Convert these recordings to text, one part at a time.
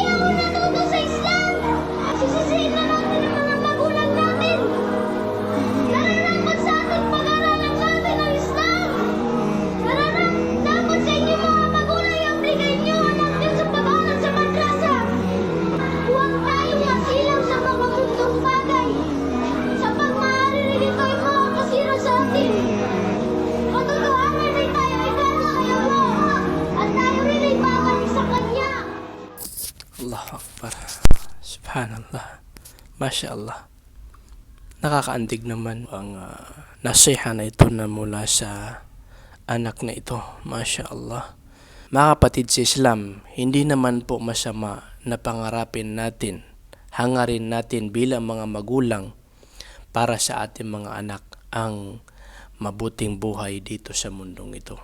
ako natuto sa Islam. Sisisihin na natin ang mga magulang natin. Nararapat sa ating pag-aralan sa atin ng Islam. Dapat sa inyo mga magulang yung bigay niyo anak niyo sa pag-aaral sa madrasa. Huwag tayong masilaw sa mga mundong bagay. Sapag maaari rin ito ay makakasira sa atin. Katotohanan ay tayo ay gano'n kay Allah. At tayo rin ay babalik sa Kanya. Allahu Akbar. Subhanallah. Masya Allah. Nakakaantig naman ang nasiha na ito na mula sa anak na ito. Masya Allah. Mga kapatid sa Islam, hindi naman po masama na pangarapin natin, hangarin natin bilang mga magulang para sa ating mga anak ang mabuting buhay dito sa mundong ito.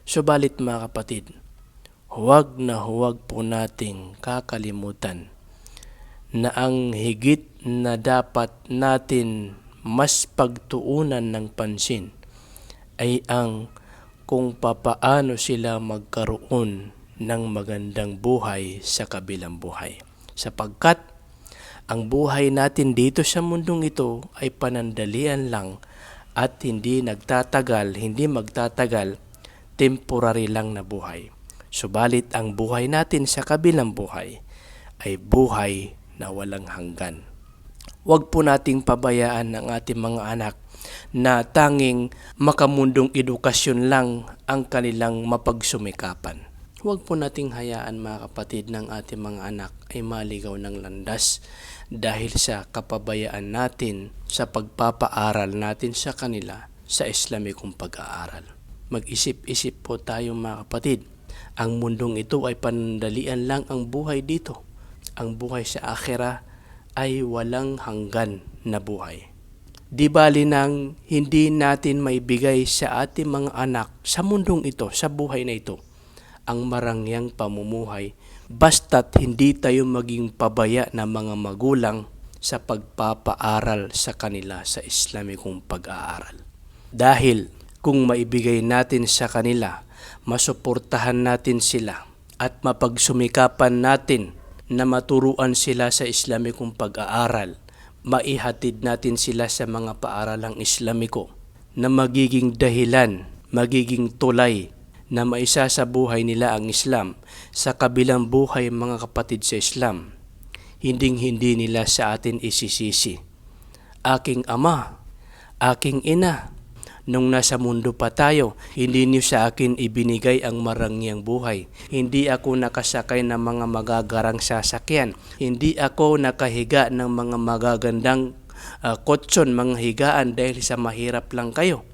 Subalit mga kapatid, huwag na huwag po nating kakalimutan na ang higit na dapat natin mas pagtuunan ng pansin ay ang kung papaano sila magkaroon ng magandang buhay sa kabilang buhay. Sapagkat ang buhay natin dito sa mundong ito ay panandalian lang at hindi magtatagal, temporary lang na buhay. Subalit ang buhay natin sa kabilang buhay ay buhay na walang hanggan. Huwag po nating pabayaan ang ating mga anak na tanging makamundong edukasyon lang ang kanilang mapagsumikapan. Huwag po nating hayaan mga kapatid ng ating mga anak ay maligaw ng landas dahil sa kapabayaan natin sa pagpapaaral natin sa kanila sa Islamikong pag-aaral. Mag-isip-isip po tayo mga kapatid. Ang mundong ito ay panandalian lang ang buhay dito. Ang buhay sa akhirah ay walang hanggan na buhay. Di bali nang hindi natin maibigay sa ating mga anak sa mundong ito, sa buhay na ito, ang marangyang pamumuhay basta't hindi tayo maging pabaya na mga magulang sa pagpapaaral sa kanila sa Islamikong pag-aaral. Dahil kung maibigay natin sa kanila, masuportahan natin sila at mapagsumikapan natin na maturuan sila sa Islamikong pag-aaral, maihatid natin sila sa mga paaralang Islamiko na magiging dahilan, magiging tulay na maisa sa buhay nila ang Islam sa kabilang buhay mga kapatid sa Islam. Hinding-hindi nila sa atin isisisi. Aking ama, aking ina, nung nasa mundo pa tayo, hindi niyo sa akin ibinigay ang marangyang buhay. Hindi ako nakasakay ng mga magagarang sasakyan. Hindi ako nakahiga ng mga magagandang kotson, mga higaan dahil sa mahirap lang kayo.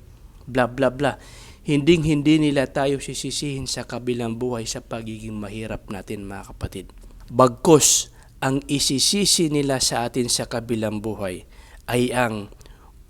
Bla bla bla. Hinding-hindi nila tayo sisisihin sa kabilang buhay sa pagiging mahirap natin mga kapatid. Bagkus, ang isisisi nila sa atin sa kabilang buhay ay ang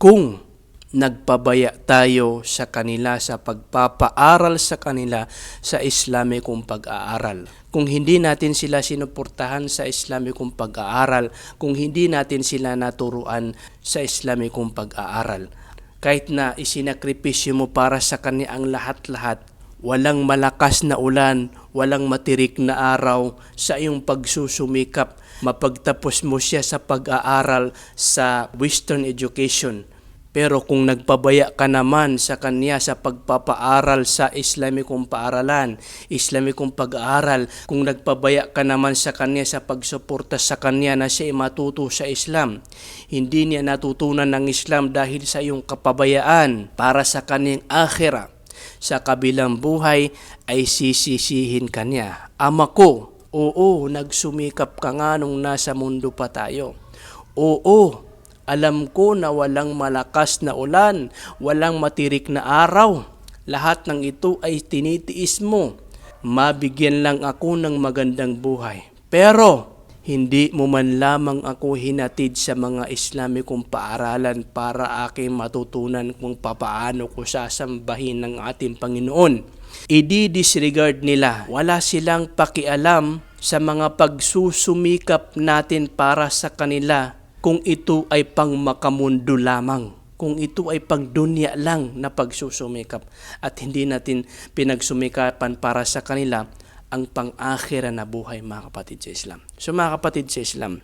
kung nagpabaya tayo sa kanila sa pagpapaaral sa kanila sa Islamikong pag-aaral. Kung hindi natin sila sinuportahan sa Islamikong pag-aaral, kung hindi natin sila naturuan sa Islamikong pag-aaral, kahit na isinakripisyo mo para sa kanya ang lahat-lahat, walang malakas na ulan, walang matirik na araw sa iyong pagsusumikap, mapagtapos mo siya sa pag-aaral sa Western education. Pero kung nagpabaya ka naman sa kanya sa pagpapaaral sa Islamikong paaralan, Islamikong pag-aaral, kung nagpabaya ka naman sa kanya sa pagsuporta sa kanya na siya matuto sa Islam, hindi niya natutunan ng Islam dahil sa iyong kapabayaan para sa kanyang akhirah. Sa kabilang buhay ay sisisihin kanya. Ama ko, oo, nagsumikap ka nga nung nasa mundo pa tayo. Oo, alam ko na walang malakas na ulan, walang matirik na araw. Lahat ng ito ay tinitiis mo. Mabigyan lang ako ng magandang buhay. Pero hindi mo man lamang ako hinatid sa mga Islamikong paaralan para aking matutunan kung papaano ko sasambahin ng ating Panginoon. I-disregard nila. Wala silang pakialam sa mga pagsusumikap natin para sa kanila kung ito ay pang makamundo lamang, kung ito ay pang dunya lang na pagsusumikap at hindi natin pinagsumikapan para sa kanila ang pang-akhira na buhay, mga kapatid sa Islam. So mga kapatid sa Islam,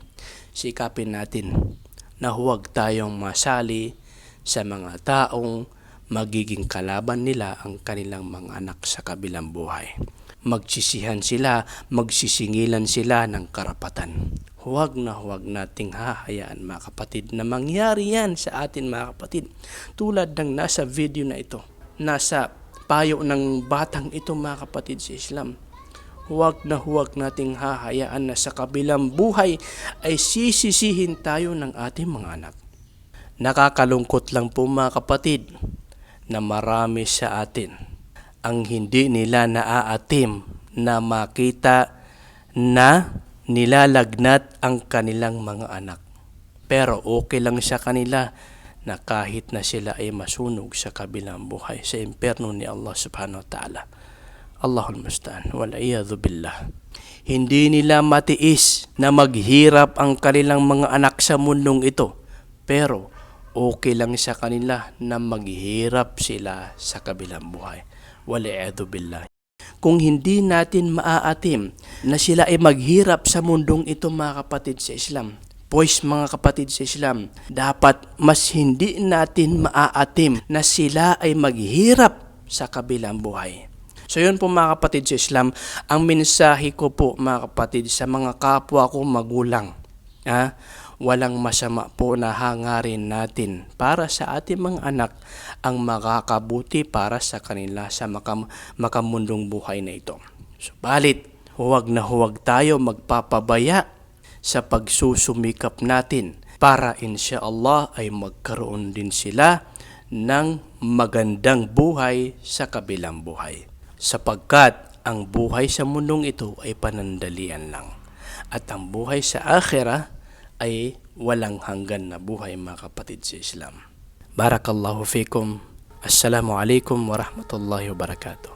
sikapin natin na huwag tayong masali sa mga taong magiging kalaban nila ang kanilang mga anak sa kabilang buhay. Magsisihan sila, magsisingilan sila ng karapatan. Huwag nating hahayaan, mga kapatid, na mangyari yan sa atin, mga kapatid. Tulad ng nasa video na ito, nasa payo ng batang ito, mga kapatid sa Islam. Huwag nating hahayaan na sa kabilang buhay ay sisisihin tayo ng ating mga anak. Nakakalungkot lang po, mga kapatid, na marami sa atin ang hindi nila naaatim na makita na nilalagnat ang kanilang mga anak. Pero okay lang sa kanila na kahit na sila ay masunog sa kabilang buhay sa impyerno ni Allah subhanahu wa ta'ala. Allahul musta'an, wal'iyadhu billah. Hindi nila matiis na maghirap ang kanilang mga anak sa mundong ito. Pero okay lang sa kanila na maghirap sila sa kabilang buhay. Wal'iyadhu billah. Kung hindi natin maaatim na sila ay maghirap sa mundong ito, mga kapatid sa Islam, pues mga kapatid sa Islam, dapat mas hindi natin maaatim na sila ay maghirap sa kabilang buhay. So yun po, mga kapatid sa Islam, ang mensahe ko po, mga kapatid, sa mga kapwa ko magulang. Walang masama po na hangarin natin para sa ating mga anak ang makakabuti para sa kanila sa makamundong buhay na ito. Subalit, huwag tayo magpapabaya sa pagsusumikap natin para insyaAllah ay magkaroon din sila ng magandang buhay sa kabilang buhay. Sapagkat ang buhay sa mundong ito ay panandalian lang. At ang buhay sa akhirah ay walang hanggan na buhay, mga kapatid sa Islam. Barakallahu fikum. Assalamu alaikum warahmatullahi wabarakatuh.